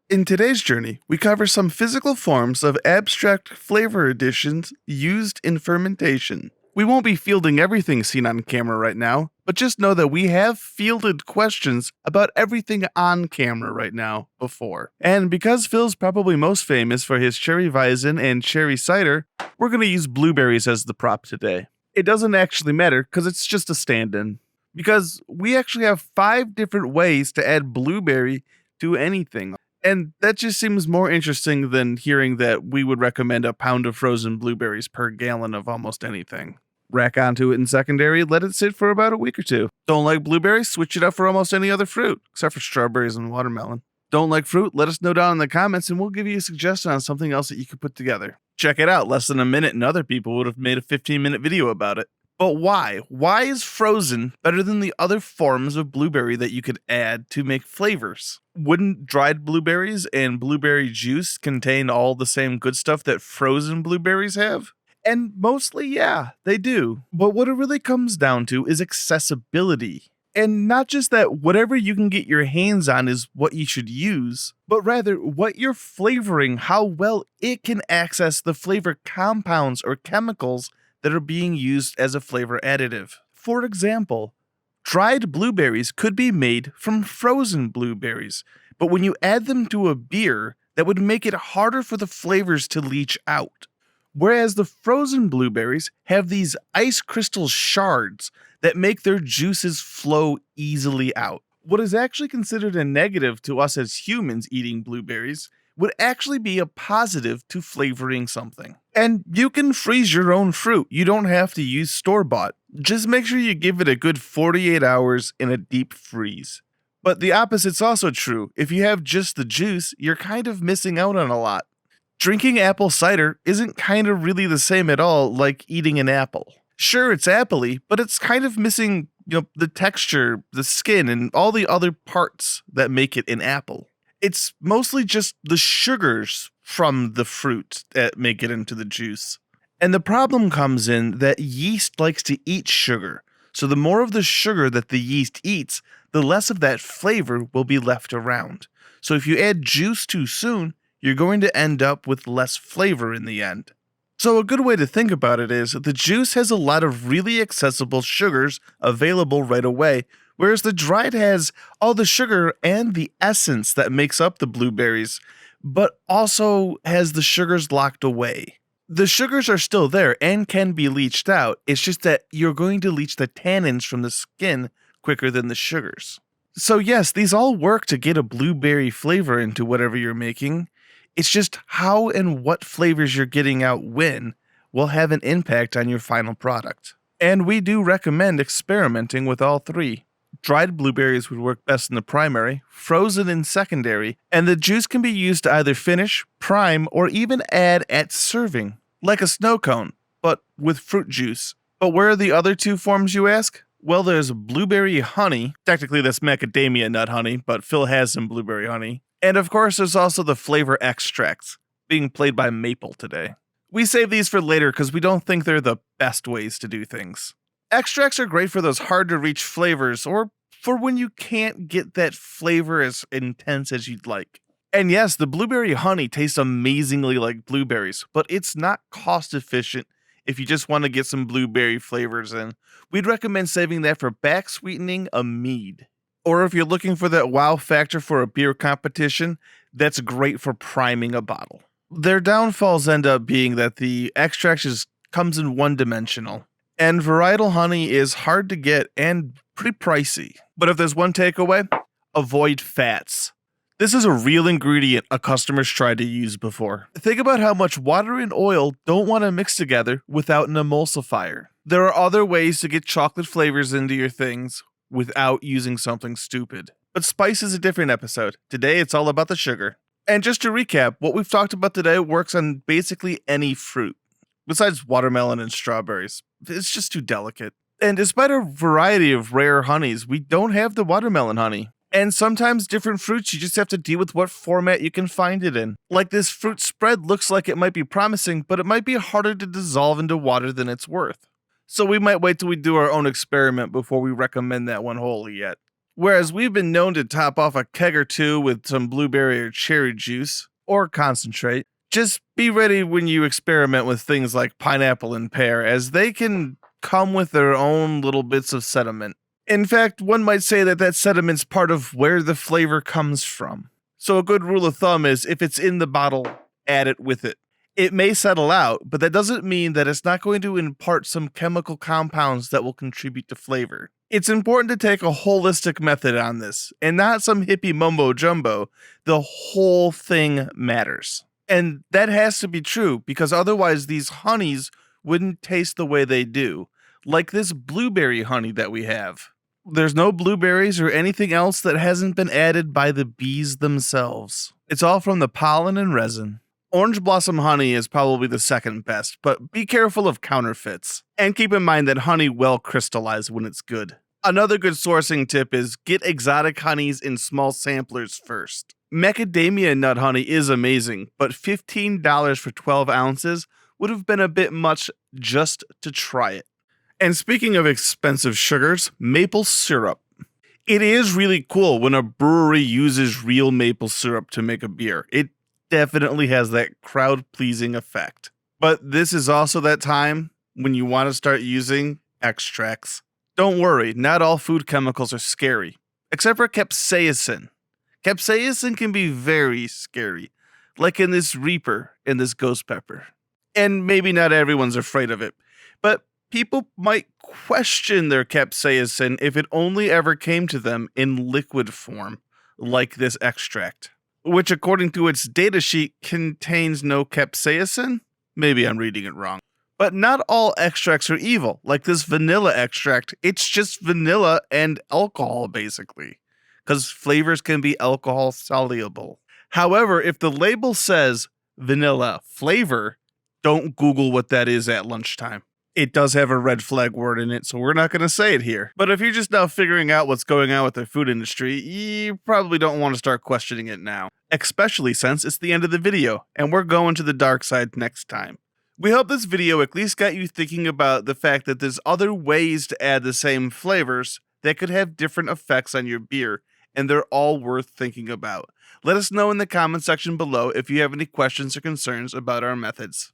In today's journey, we cover some physical forms of abstract flavor additions used in fermentation. We won't be fielding everything seen on camera right now, but just know that we have fielded questions about everything on camera right now before. And because Phil's probably most famous for his cherry Weizen and cherry cider, we're going to use blueberries as the prop today. It doesn't actually matter because it's just a stand-in. Because we actually have 5 different ways to add blueberry to anything. And that just seems more interesting than hearing that we would recommend a pound of frozen blueberries per gallon of almost anything. Rack onto it in secondary, let it sit for about a week or 2. Don't like blueberries? Switch it up for almost any other fruit, except for strawberries and watermelon. Don't like fruit? Let us know down in the comments and we'll give you a suggestion on something else that you could put together. Check it out, less than a minute and other people would have made a 15-minute video about it. But why? Why is frozen better than the other forms of blueberry that you could add to make flavors? Wouldn't dried blueberries and blueberry juice contain all the same good stuff that frozen blueberries have? And mostly, yeah, they do. But what it really comes down to is accessibility. And not just that whatever you can get your hands on is what you should use, but rather what you're flavoring, how well it can access the flavor compounds or chemicals that are being used as a flavor additive. For example, dried blueberries could be made from frozen blueberries, but when you add them to a beer, that would make it harder for the flavors to leach out. Whereas the frozen blueberries have these ice crystal shards that make their juices flow easily out. What is actually considered a negative to us as humans eating blueberries would actually be a positive to flavoring something. And you can freeze your own fruit. You don't have to use store-bought. Just make sure you give it a good 48 hours in a deep freeze. But the opposite's also true. If you have just the juice, you're kind of missing out on a lot. Drinking apple cider isn't kind of really the same at all like eating an apple. Sure, it's appley, but it's kind of missing, the texture, the skin, and all the other parts that make it an apple. It's mostly just the sugars from the fruit that make it into the juice. And the problem comes in that yeast likes to eat sugar. So the more of the sugar that the yeast eats, the less of that flavor will be left around. So if you add juice too soon, you're going to end up with less flavor in the end. So a good way to think about it is the juice has a lot of really accessible sugars available right away, whereas the dried has all the sugar and the essence that makes up the blueberries, but also has the sugars locked away. The sugars are still there and can be leached out, it's just that you're going to leach the tannins from the skin quicker than the sugars. So yes, these all work to get a blueberry flavor into whatever you're making. It's just how and what flavors you're getting out when will have an impact on your final product. And we do recommend experimenting with all 3. Dried blueberries would work best in the primary, frozen in secondary, and the juice can be used to either finish, prime, or even add at serving, like a snow cone, but with fruit juice. But where are the other 2 forms, you ask? Well, there's blueberry honey. Technically that's macadamia nut honey, but Phil has some blueberry honey. And of course, there's also the flavor extracts, being played by maple today. We save these for later because we don't think they're the best ways to do things. Extracts are great for those hard-to-reach flavors, or for when you can't get that flavor as intense as you'd like. And yes, the blueberry honey tastes amazingly like blueberries, but it's not cost-efficient if you just want to get some blueberry flavors in. We'd recommend saving that for back-sweetening a mead. Or if you're looking for that wow factor for a beer competition, that's great for priming a bottle. Their downfalls end up being that the extract just comes in one-dimensional, and varietal honey is hard to get and pretty pricey. But if there's one takeaway, avoid fats. This is a real ingredient a customer's tried to use before. Think about how much water and oil don't want to mix together without an emulsifier. There are other ways to get chocolate flavors into your things without using something stupid. But spice is a different episode. Today it's all about the sugar. And just to recap, what we've talked about today works on basically any fruit, besides watermelon and strawberries. It's just too delicate. And despite a variety of rare honeys, we don't have the watermelon honey. And sometimes different fruits, you just have to deal with what format you can find it in. Like this fruit spread looks like it might be promising, but it might be harder to dissolve into water than it's worth. So we might wait till we do our own experiment before we recommend that one wholly yet. Whereas we've been known to top off a keg or two with some blueberry or cherry juice, or concentrate. just be ready when you experiment with things like pineapple and pear, as they can come with their own little bits of sediment. In fact, one might say that that sediment's part of where the flavor comes from. So a good rule of thumb is if it's in the bottle, add it with it. It may settle out, but that doesn't mean that it's not going to impart some chemical compounds that will contribute to flavor. It's important to take a holistic method on this, and not some hippie mumbo jumbo. The whole thing matters. And that has to be true, because otherwise these honeys wouldn't taste the way they do, like this blueberry honey that we have. There's no blueberries or anything else that hasn't been added by the bees themselves. It's all from the pollen and resin. Orange blossom honey is probably the second best, but be careful of counterfeits. And keep in mind that honey will crystallize when it's good. Another good sourcing tip is get exotic honeys in small samplers first. Macadamia nut honey is amazing, but $15 for 12 ounces would have been a bit much just to try it. And speaking of expensive sugars, maple syrup. It is really cool when a brewery uses real maple syrup to make a beer. It definitely has that crowd-pleasing effect. But this is also that time when you want to start using extracts. Don't worry, not all food chemicals are scary, except for capsaicin. Capsaicin can be very scary, like in this Reaper and this Ghost Pepper. And maybe not everyone's afraid of it, but people might question their capsaicin if it only ever came to them in liquid form, like this extract, which according to its datasheet contains no capsaicin? Maybe I'm reading it wrong. But not all extracts are evil. Like this vanilla extract, it's just vanilla and alcohol basically, because flavors can be alcohol soluble. However, if the label says vanilla flavor, don't Google what that is at lunchtime. It does have a red flag word in it, so we're not going to say it here. But if you're just now figuring out what's going on with the food industry, you probably don't want to start questioning it now. Especially since it's the end of the video, and we're going to the dark side next time. We hope this video at least got you thinking about the fact that there's other ways to add the same flavors that could have different effects on your beer, and they're all worth thinking about. Let us know in the comment section below if you have any questions or concerns about our methods.